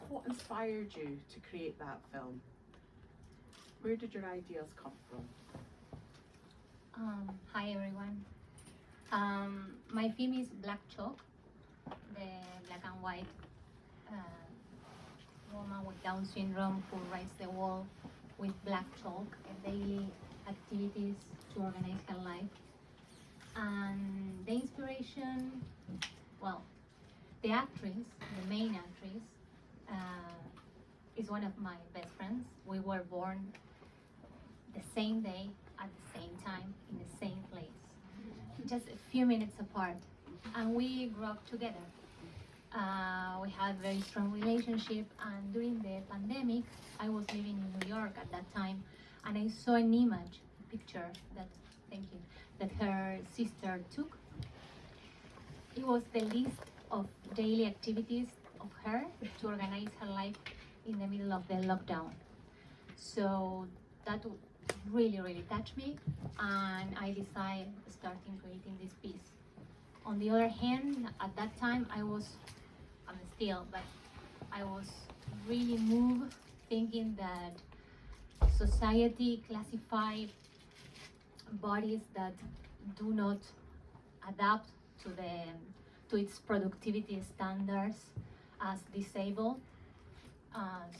What inspired you to create that film? Where did your ideas come from? Hi everyone. My film is Black Chalk, the black and white woman with Down syndrome who writes the wall with black chalk and daily activities to organize her life. And the inspiration, well, the actress, the main actress, is one of my best friends. We were born the same day, at the same time, in the same place, just a few minutes apart. And we grew up together. We had a very strong relationship, and during the pandemic, I was living in New York at that time, and I saw an image, a picture that, thank you, that her sister took. It was the list of daily activities of her to organize her life in the middle of the lockdown. So that really touched me, and I decided starting creating this piece. On the other hand, at that time I'm still, but I was really moved thinking that society classified bodies that do not adapt to its productivity standards as disabled.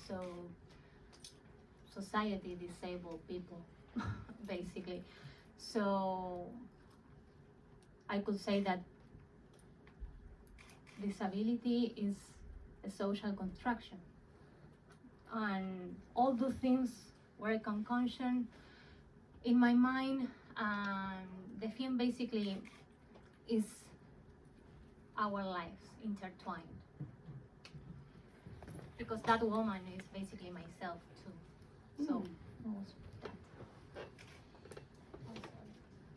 So society disabled people, basically. So I could say that disability is a social construction, and all those things were a concoction in my mind, and the film basically is our lives intertwined, because that woman is basically myself too. So it was that.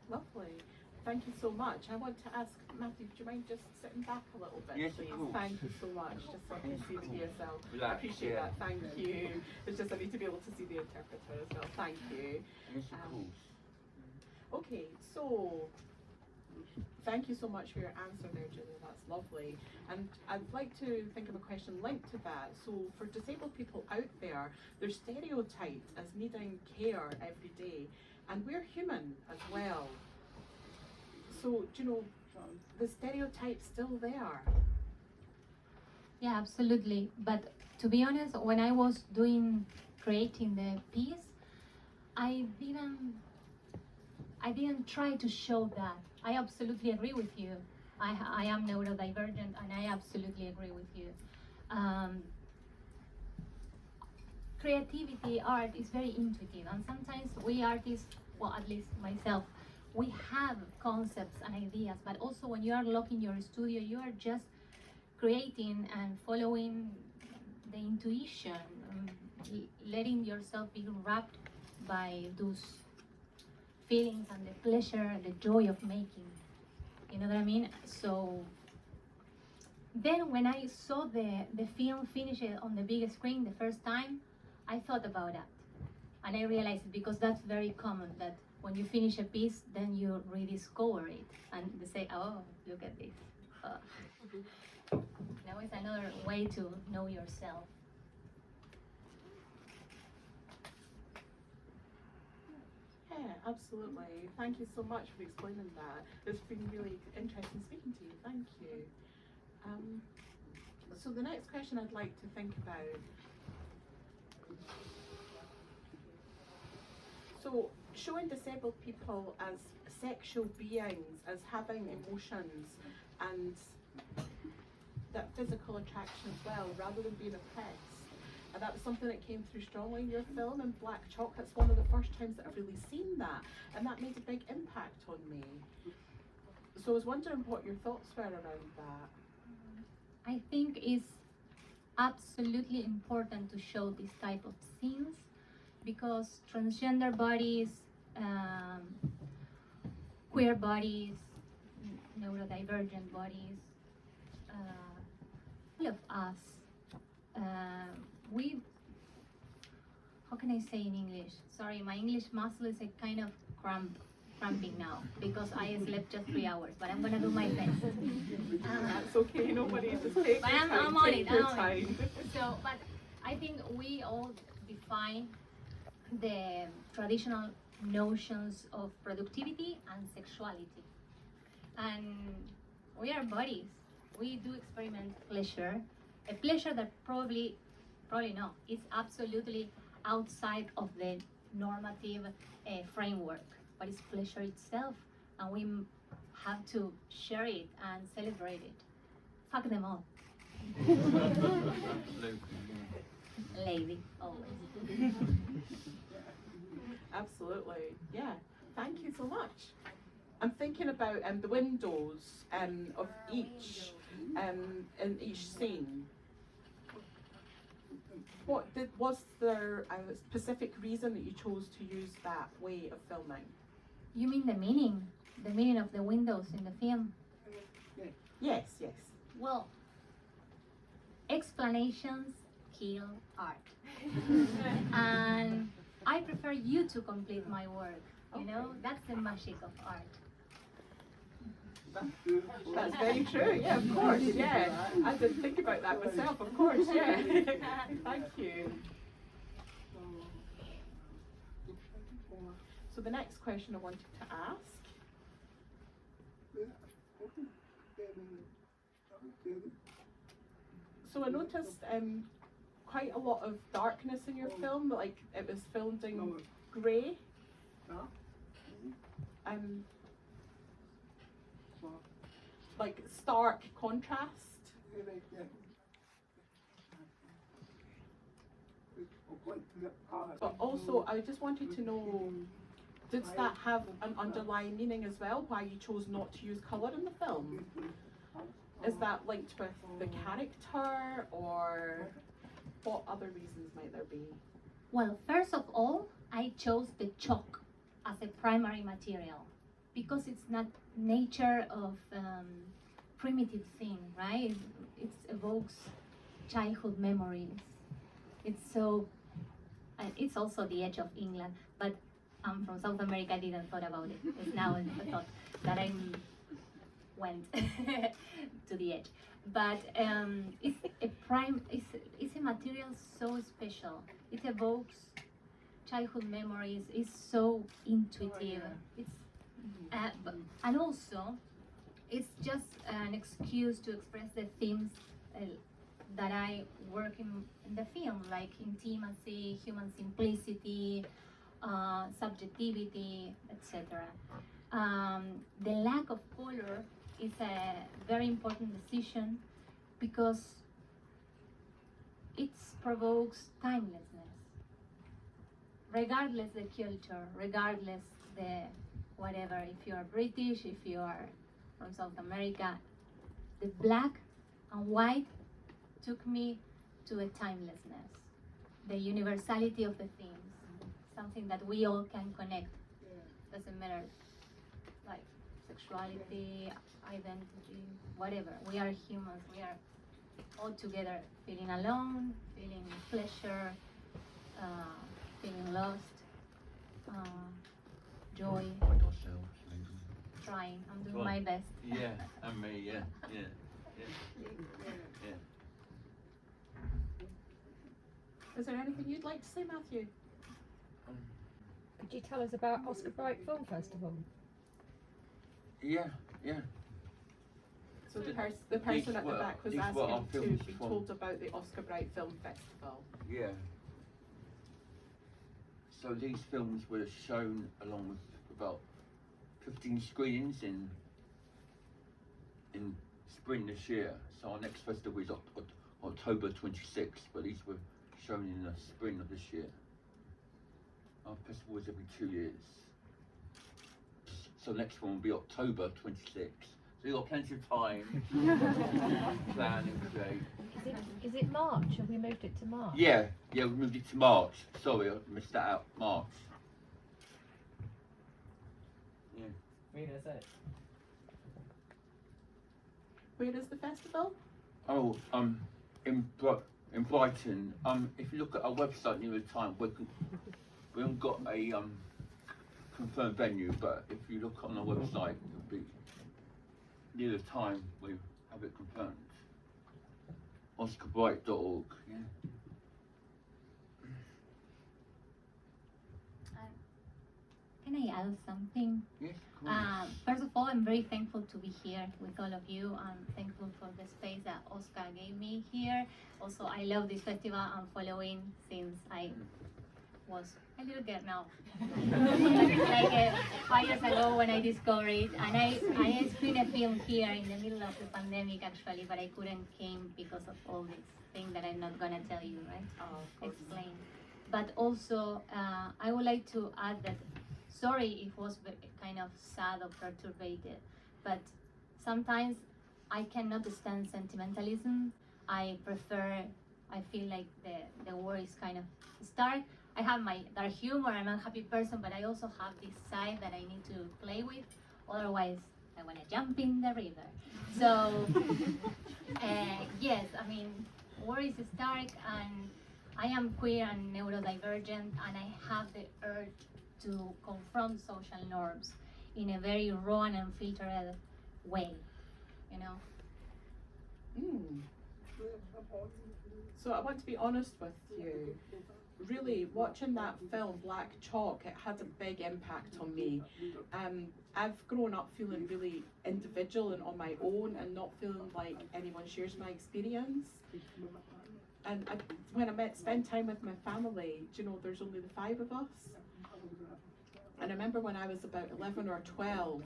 Lovely. Thank you so much. I want to ask Matthew, do you mind just sitting back a little bit, Yes, please? of course. Thank you so much. Just so I can see the DSL. I Relax, appreciate yeah. that. Thank you. It's just I need to be able to see the interpreter as well. Thank you. Yes, of course. Okay, so thank you so much for your answer there, Julia. That's lovely. And I'd like to think of a question linked to that. So for disabled people out there, they're stereotyped as needing care every day, and we're human as well. So, do you know, the stereotype's still there? Yeah, absolutely. But to be honest, when I was creating the piece, I didn't try to show that. I absolutely agree with you. I am neurodivergent, and I absolutely agree with you. Creativity, art is very intuitive, and sometimes we artists, well, at least myself, we have concepts and ideas, but also when you are locked in your studio, you are just creating and following the intuition, letting yourself be wrapped by those feelings and the pleasure and the joy of making. You know what I mean? So then when I saw the film finish on the big screen the first time, I thought about that. And I realized it, because that's very common, that when you finish a piece, then you rediscover it and they say, oh, look at this. Now it's another way to know yourself. Yeah, absolutely. Thank you so much for explaining that. It's been really interesting speaking to you. Thank you. So the next question I'd like to think about. So showing disabled people as sexual beings, as having emotions and that physical attraction as well, rather than being oppressed. And that was something that came through strongly in your film, and Black Chalk, that's one of the first times that I've really seen that, and that made a big impact on me. So I was wondering what your thoughts were around that. I think it's absolutely important to show this type of scenes, because transgender bodies, queer bodies, neurodivergent bodies, all of us, how can I say in English? Sorry, my English muscle is a kind of cramp cramping now because I slept just 3 hours, but I'm gonna do my best. That's okay, nobody, just take But your I'm time, on take it, your I'm on it. time. So, but I think we all define the traditional notions of productivity and sexuality. And we are bodies. We do experiment pleasure, a pleasure that probably not. It's absolutely outside of the normative framework, but it's pleasure itself, and we have to share it and celebrate it. Fuck them all. Lady, always. Absolutely, yeah. Thank you so much. I'm thinking about the windows of each in each scene. Was there a specific reason that you chose to use that way of filming? You mean the meaning of the windows in the film? Yes, yes. Well, explanations kill art. And I prefer you to complete my work. You know, that's the magic of art. That's very true, yeah, of course, yeah. I didn't think about that myself, of course, yeah. Thank you. So the next question I wanted to ask, so I noticed quite a lot of darkness in your film, like it was filmed in grey. Like stark contrast. But also, I just wanted to know, did that have an underlying meaning as well, why you chose not to use colour in the film? Is that linked with the character, or what other reasons might there be? Well, first of all, I chose the chalk as a primary material because it's not nature of primitive thing, right? It evokes childhood memories. It's so, it's also the edge of England, but I'm from South America, I didn't thought about it. It's now a thought that I went to the edge. But it's a material so special. It evokes childhood memories. It's so intuitive. It's and also it's just an excuse to express the themes that I work in the film, like intimacy, human simplicity, subjectivity, etc. The lack of color is a very important decision because it provokes timelessness. Regardless the culture, regardless the whatever, if you are British, if you are from South America, the black and white took me to a timelessness, the universality of the themes, something that we all can connect. Doesn't matter, like sexuality, identity, whatever. We are humans. We are all together, feeling alone, feeling pleasure, feeling lost, joy. Find ourselves, maybe. Trying. I'm doing my best. Yeah, and me, yeah. Is there anything you'd like to say, Matthew? Could you tell us about Oska Bright Film Festival? Yeah. So the person at the back was these were our asking to films be from- told about the Oska Bright Film Festival. Yeah. So these films were shown along with about 15 screenings in spring this year. So our next festival is October 26th, but these were shown in the spring of this year. Our festival is every 2 years. So next one will be October 26th. So you've got plenty of time to plan and create. Is it March? Have we moved it to March? Yeah, we moved it to March. Sorry, I missed that out. March. Yeah. Where is the festival? Oh, in Brighton. If you look at our website near the time, we haven't got a confirmed venue, but if you look on the website, it'll be near the time we have it confirmed. OskaBright.org. Yeah. Can I add something? Yes. Of course. First of all, I'm very thankful to be here with all of you. I'm thankful for the space that Oska gave me here. Also, I love this festival. I'm following since I was a little girl now. like 5 years ago when I discovered it. And I screened a film here in the middle of the pandemic actually, but I couldn't came because of all these things that I'm not gonna tell you, right? Explain. But also, I would like to add that sorry if it was kind of sad or perturbated, but sometimes I cannot stand sentimentalism. I feel like the world is kind of stark. I have my dark humor, I'm a happy person, but I also have this side that I need to play with, otherwise I want to jump in the river. So, yes, I mean, world is stark and I am queer and neurodivergent and I have the urge to confront social norms in a very raw and unfiltered way, you know? So I want to be honest with you. Really, watching that film, Black Chalk, it had a big impact on me. I've grown up feeling really individual and on my own and not feeling like anyone shares my experience. And when I spend time with my family, do you know, there's only the 5 of us. And I remember when I was about 11 or 12,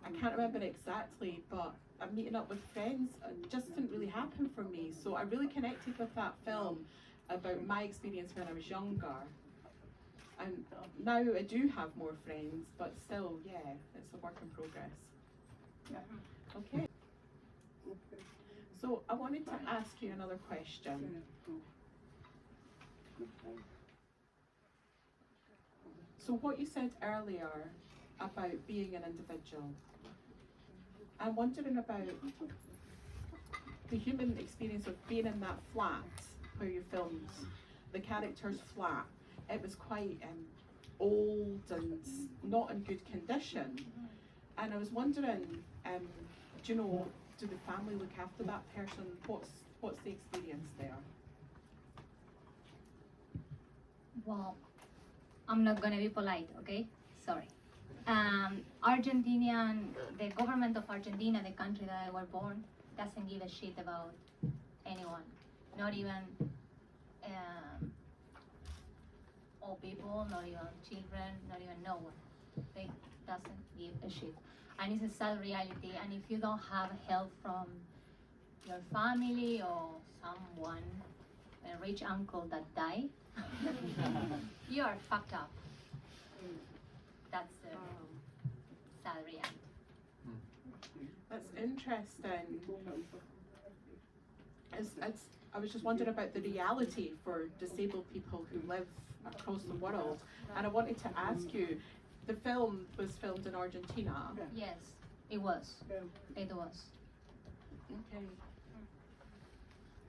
I can't remember exactly, but I'm meeting up with friends. It just didn't really happen for me. So I really connected with that film about my experience when I was younger. And now I do have more friends, but still, yeah, it's a work in progress. Okay. So I wanted to ask you another question. So what you said earlier about being an individual, I'm wondering about the human experience of being in that flat where you filmed the character's flat. It was quite old and not in good condition. And I was wondering, do you know, do the family look after that person? What's the experience there? Well, I'm not gonna be polite, okay? Sorry. The government of Argentina, the country that I was born, doesn't give a shit about anyone. Not even old people, not even children, not even no one. They doesn't give a shit. And it's a sad reality. And if you don't have help from your family or someone, a rich uncle that died, you are fucked up. That's the sad reality. That's interesting. I was just wondering about the reality for disabled people who live across the world, and I wanted to ask you, the film was filmed in Argentina. Yes, it was. It was. Okay.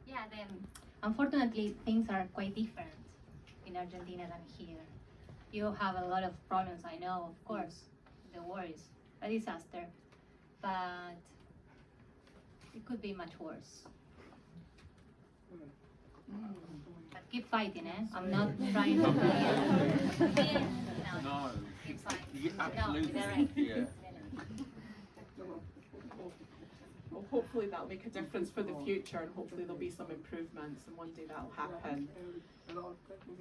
Yeah, unfortunately things are quite different in Argentina than here. You have a lot of problems, I know, of course. The war is a disaster, but it could be much worse. But keep fighting, eh? I'm not trying to No. Keep fighting. Yeah, absolutely. No, they're right. Yeah. Well, hopefully that'll make a difference for the future, and hopefully there'll be some improvements, and one day that'll happen.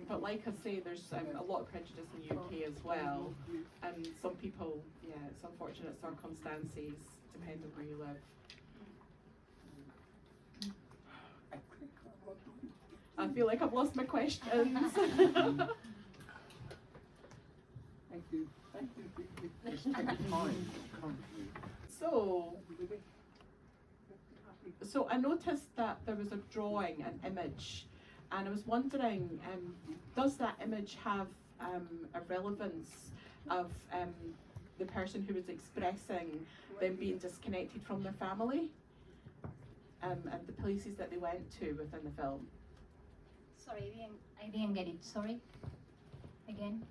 But like I say, there's a lot of prejudice in the UK as well, and some people, yeah, it's unfortunate circumstances, depending on where you live. I feel like I've lost my questions. Thank you. Just take your time. So I noticed that there was a drawing, an image, and I was wondering, does that image have a relevance of the person who was expressing them being disconnected from their family, and the places that they went to within the film? Sorry, I didn't get it. Sorry. Again.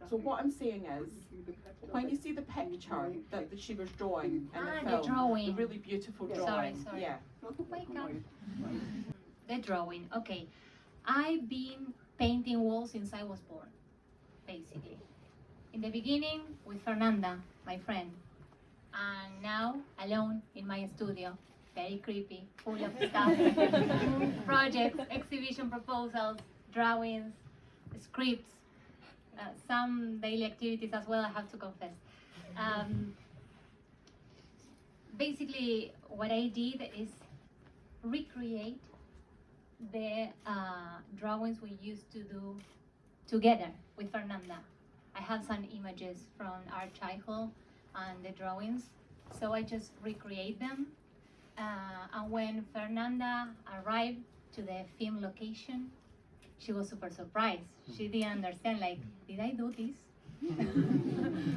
So what I'm saying is, when you see the picture that she was drawing in the the film, drawing. the really beautiful Sorry, drawing, sorry. yeah. Wake up. The drawing. Okay, I've been painting walls since I was born, basically. In the beginning with Fernanda, my friend, and now alone in my studio. Very creepy, full of stuff. Projects, exhibition proposals, drawings, scripts, some daily activities as well, I have to confess. Basically, what I did is recreate the drawings we used to do together with Fernanda. I have some images from our childhood and the drawings, so I just recreate them. And when Fernanda arrived to the film location, she was super surprised. She didn't understand, like, did I do this?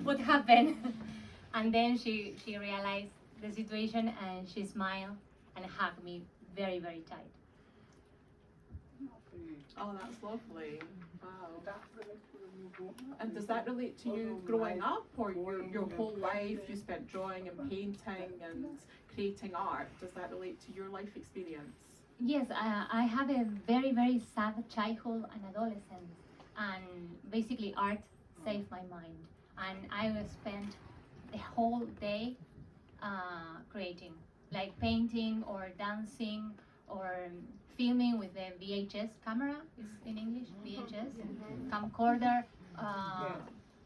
What happened? And then she realized the situation and she smiled and hugged me very, very tight. Oh, that's lovely. Wow. And does that relate to you growing up, or your whole life you spent drawing and painting and creating art? Does that relate to your life experience? Yes, I have a very, very sad childhood and adolescence, and basically art saved my mind. And I will spend the whole day creating, like painting or dancing or filming with the VHS camera, is in English, VHS, camcorder,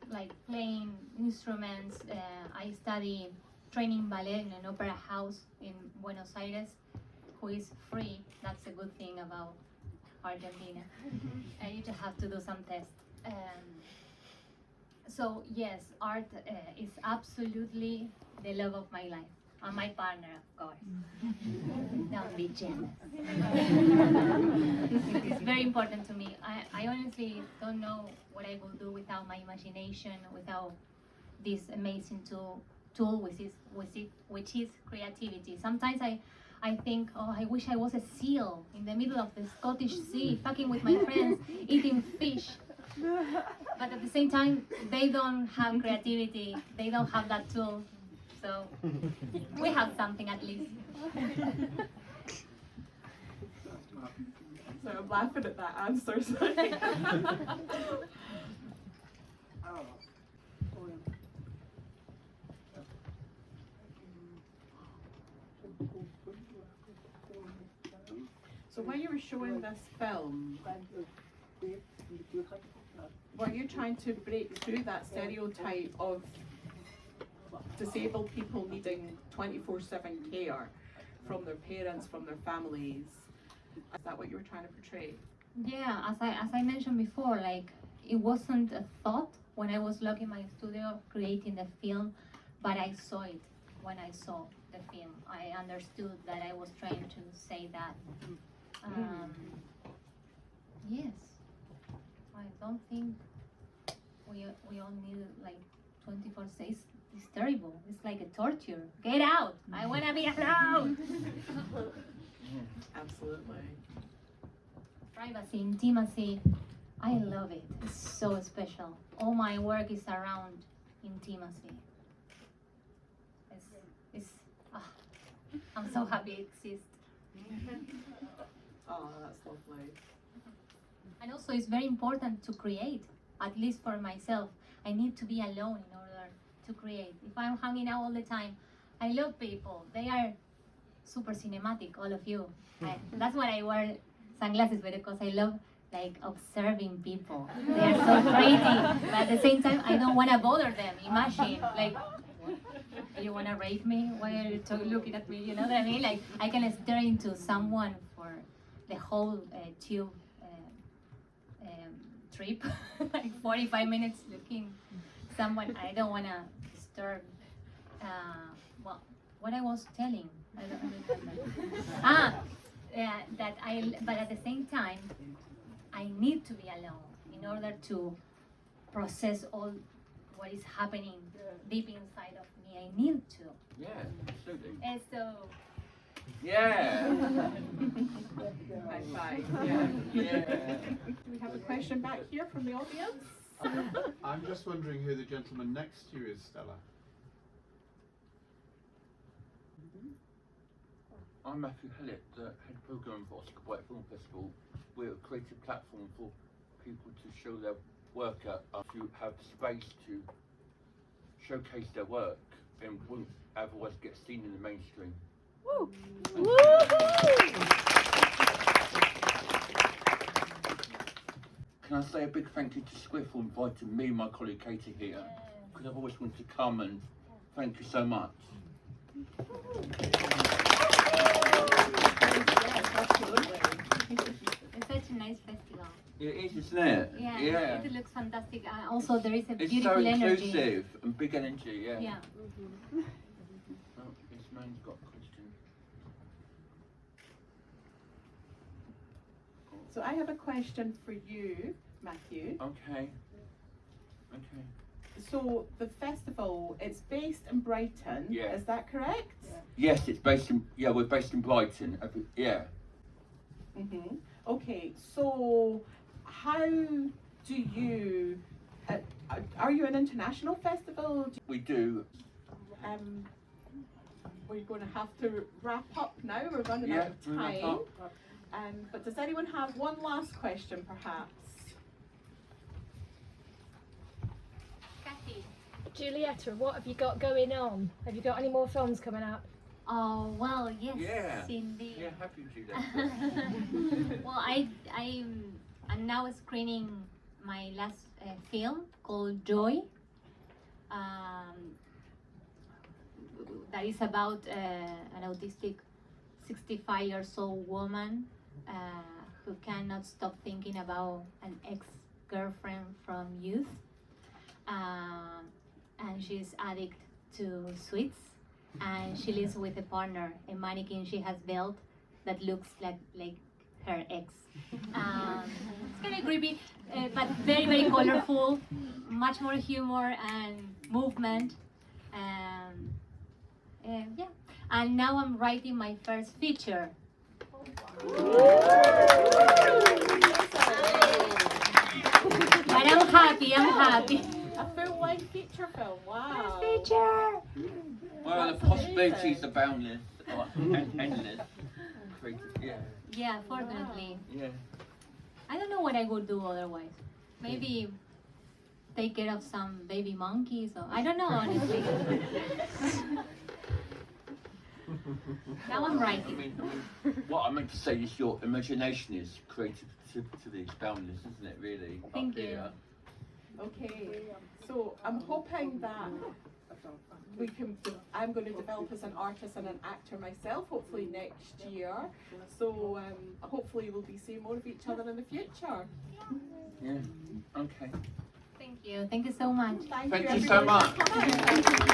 like playing instruments. I study training ballet in an opera house in Buenos Aires, who is free. That's a good thing about Argentina. And you just have to do some tests. So yes, art is absolutely the love of my life. And my partner, of course. Don't be jealous. It's very important to me. I honestly don't know what I will do without my imagination, without this amazing tool which is creativity. Sometimes I think, oh, I wish I was a seal in the middle of the Scottish Sea, fucking with my friends, eating fish. But at the same time, they don't have creativity. They don't have that tool. So we have something at least. So I'm laughing at that answer. Sorry. So when you were showing this film, were you trying to break through that stereotype of disabled people needing 24/7 care from their parents, from their families? Is that what you were trying to portray? Yeah, as I mentioned before, like it wasn't a thought when I was locked in my studio creating the film, but I saw it when I saw the film. I understood that I was trying to say that. Yes, I don't think we all need like 24/6. It's terrible. It's like a torture. Get out! I wanna be alone. Absolutely. Privacy, intimacy. I love it. It's so special. All my work is around intimacy. I'm so happy it exists. Oh, that's lovely. And also, it's very important to create. At least for myself, I need to be alone in order to create. If I'm hanging out all the time, I love people. They are super cinematic, all of you. That's why I wear sunglasses, because I love like observing people. They are so pretty, but at the same time, I don't want to bother them. Imagine, like, you want to rape me? Why are you looking at me? You know what I mean? Like, I can stare into someone for the whole tube trip, like 45 minutes looking someone. I don't want to disturb. Well, what I was telling, I don't remember. But at the same time, I need to be alone in order to process all what is happening deep inside of me. I need to. Yeah, absolutely. And so. Yeah. High five. Yeah. Yeah. Do we have a question back here from the audience? I'm just wondering who the gentleman next to you is, Stella. I'm Matthew Hellett, the head programme for Oska Bright Film Festival. We're a creative platform for people to show their work at. If you have space to showcase their work and wouldn't otherwise get seen in the mainstream. Woo! Can I say a big thank you to SQIFF for inviting me and my colleague Katie here, because I've always wanted to come, and thank you so much. Yes, absolutely. It's such a nice festival. It is, isn't it? Yeah. It looks fantastic. Also, there is a It's beautiful so energy. inclusive and big energy, yeah. Yeah. Oh, this man's got a question. So I have a question for you, Matthew. Okay. Okay. So the festival, it's based in Brighton, Yeah. is that correct? Yes, it's based in, we're based in Brighton. Yeah. Mm-hmm. Okay, so how do you, are you an international festival? We do. We're going to have to wrap up now, we're running out of we wrap time. up. But does anyone have one last question perhaps? Kathy. Julieta, what have you got going on? Have you got any more films coming up? Oh, well, yes, Yeah. indeed. Yeah, happy to do that. Well, I'm now screening my last film called Joy. That is about an autistic 65 years old woman who cannot stop thinking about an ex-girlfriend from youth. And she's addict to sweets. And she lives with a partner, a mannequin she has built that looks like her ex. It's kind of creepy, but very, very colorful, much more humor and movement. Yeah. And now I'm writing my first feature. But I'm happy. A full-length feature film, wow. Feature! Well, the That's possibilities amazing. are boundless, or endless. Yeah. Yeah, fortunately. Yeah. I don't know what I would do otherwise. Maybe take care of some baby monkeys, or I don't know, honestly. Now I'm I writing. mean, what I meant to say is your imagination is creative to the boundless, isn't it, really? Thank Up you. here. Okay, so I'm hoping that I'm going to develop as an artist and an actor myself, hopefully next year. So hopefully we'll be seeing more of each other in the future. Yeah. Okay. Thank you. Thank you so much. Thank you so everybody much. for coming.